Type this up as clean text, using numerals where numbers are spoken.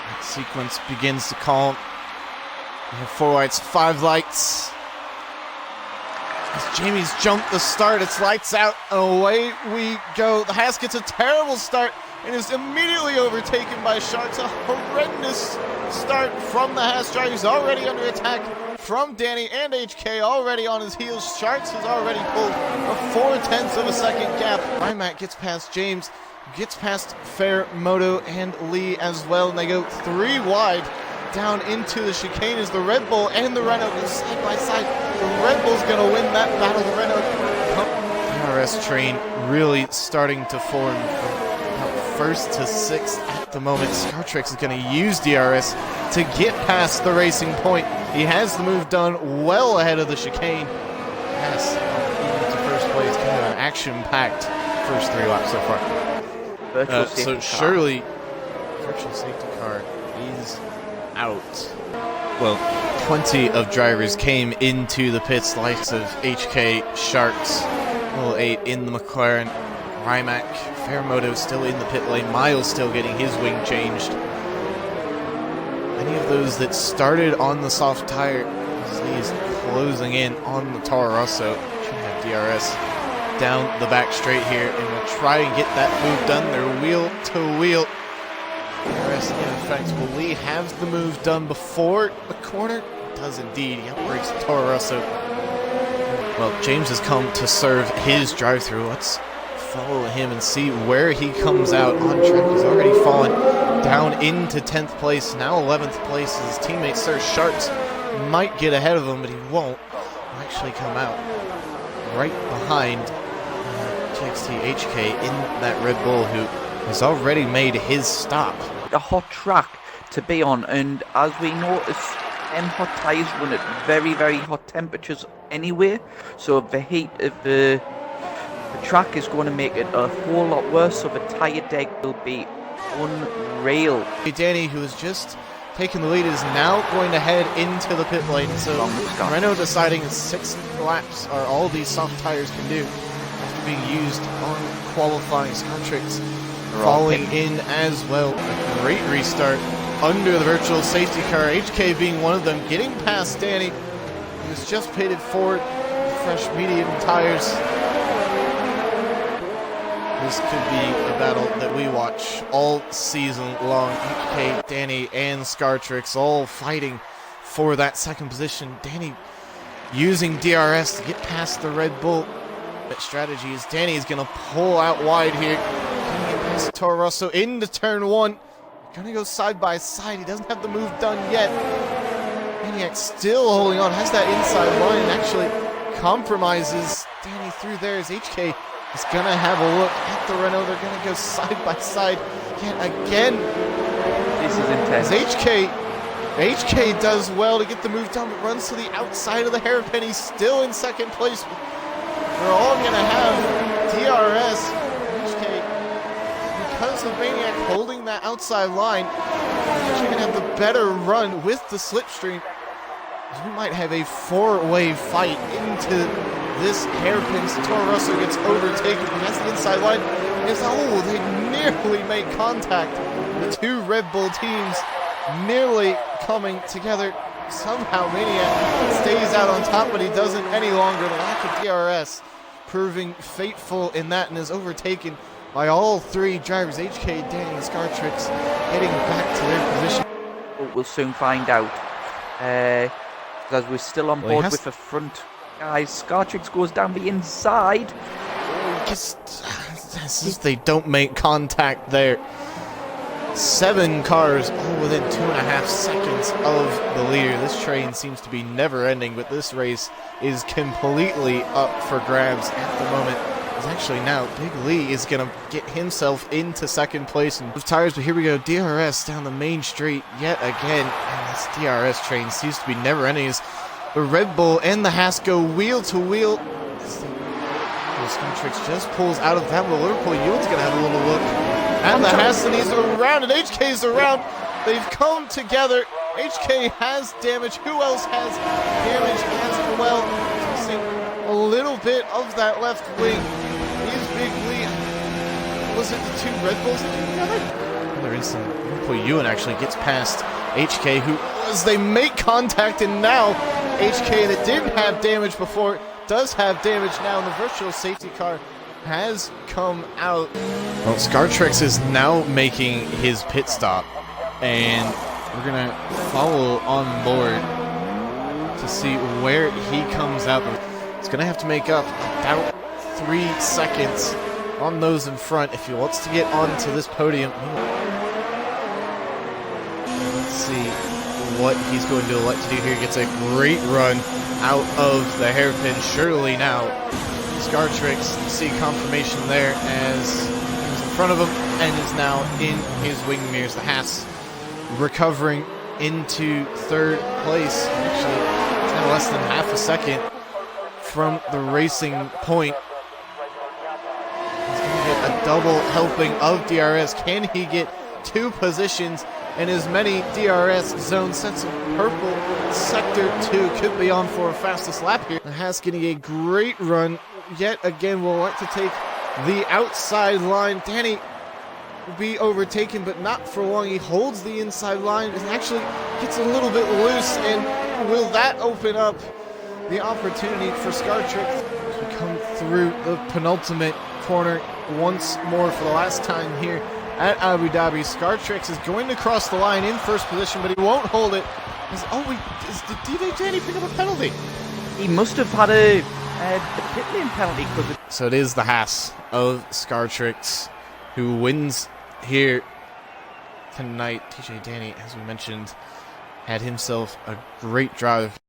That sequence begins to calm. We have 4 lights, 5 lights. As Jamie's jumped the start, it's lights out, and away we go. The Haas gets a terrible start and is immediately overtaken by Sharks. A horrendous start from the Haas driver. He's already under attack from Danny and HK, already on his heels. Sharks has already pulled a 4/10 of a second gap. Rimac gets past James, gets past Fairmoto and Lee as well, and they go 3 wide down into the chicane as the Red Bull and the Renault go side by side. The Red Bull's going to win that battle. The Renault, the RS train really starting to form from first to 6th at the moment. Scartrix is going to use DRS to get past the racing point. He has the move done well ahead of the chicane. Yes, even to first place, kind of an action-packed first 3 laps so far. So surely, virtual safety car is out. Well, plenty of drivers came into the pits, likes of HK, Sharks, Little 8 in the McLaren, Rimac, Fairmoto still in the pit lane, Miles still getting his wing changed. Many of those that started on the soft tire, he's closing in on the Toro Rosso. Should have DRS down the back straight here, and will try and get that move done. They're wheel to wheel. DRS in effect. Will Lee have the move done before the corner? Does indeed. He outbreaks the Toro Rosso. Well, James has come to serve his drive-through. Let's follow him and see where he comes out on track. He's already fallen down into 10th place, now 11th place. His teammate Sir Sharks might get ahead of him, but he won't. He'll actually come out right behind GXT HK in that Red Bull, who has already made his stop. A hot track to be on, and as we notice, hot tyres run at very, very hot temperatures anyway, so the heat of the track is going to make it a whole lot worse, so the tyre deck will be unreal. Danny, who has just taken the lead, is now going to head into the pit lane, so Renault deciding 6 laps are all these soft tires can do after being used on qualifying. Scartrix falling in as well. A great restart under the virtual safety car, HK being one of them, getting past Danny, who's just pitted forward, fresh medium tires. This could be a battle that we watch all season long. HK, Danny, and Scartrix all fighting for that second position. Danny using DRS to get past the Red Bull. That strategy is Danny is going to pull out wide here. Gonna get past Toro Rosso into turn 1. Gonna go side by side. He doesn't have the move done yet. Maniac still holding on, has that inside line, and actually compromises Danny through there as HK is gonna have a look at the Renault. They're gonna go side by side yet again. This is intense. As HK does well to get the move done, but runs to the outside of the hairpin. He's still in second place. We're all gonna have DRS. HK, because of Maniac holding that outside line, he's gonna have the better run with the slipstream. We might have a 4-way fight into this hairpin. Toro Rosso gets overtaken, but that's the inside line. They nearly make contact. The 2 Red Bull teams nearly coming together. Somehow Maniac stays out on top, but he doesn't any longer. The lack of DRS proving fateful in that, and is overtaken by all 3 drivers, HK, Danny, and Scartrix, heading back to their position. We'll soon find out. Because we're still on board with the front guys. Scartrix goes down the inside. They don't make contact there. 7 cars all within 2.5 seconds of the leader. This train seems to be never ending, but this race is completely up for grabs at the moment. It's actually now Big Lee is going to get himself into second place and tires, but here we go. DRS down the main street yet again. And this DRS train seems to be never ending as the Red Bull and the Haas go wheel to wheel. Scartrix just pulls out of that. Well, Liverpool Yield's going to have a little look. And the Haas, and he's around, and HK's around. They've come together. HK has damage. Who else has damage as well? Missing a little bit of that left wing. Is Big Lee. Was it the 2 Red Bulls that came together? There is some Ewan actually gets past HK, who, as they make contact, and now HK, that didn't have damage before, does have damage now, and the virtual safety car has come out. Well, Scartrix is now making his pit stop, and we're gonna follow on board to see where he comes out. It's gonna have to make up about 3 seconds on those in front if he wants to get onto this podium. Let's see what he's going to elect to do here. Gets a great run out of the hairpin. Surely now Scartrix see confirmation there as he was in front of him and is now in his wing mirrors. The Haas recovering into third place. Actually, it's kind of less than half a second from the racing point. He's going to get a double helping of DRS. Can he get 2 positions and as many DRS zone sets of purple? Sector 2 could be on for a fastest lap here. The Haas getting a great run. Yet again, will like to take the outside line. Danny will be overtaken, but not for long. He holds the inside line and actually gets a little bit loose. And will that open up the opportunity for Scartrix as we come through the penultimate corner once more for the last time here at Abu Dhabi? Scartrix is going to cross the line in first position, but he won't hold it. Did Danny pick up a penalty? He must have had a pit lane penalty. So it is the Haas of Scartrix who wins here tonight. TJ Danny, as we mentioned, had himself a great drive.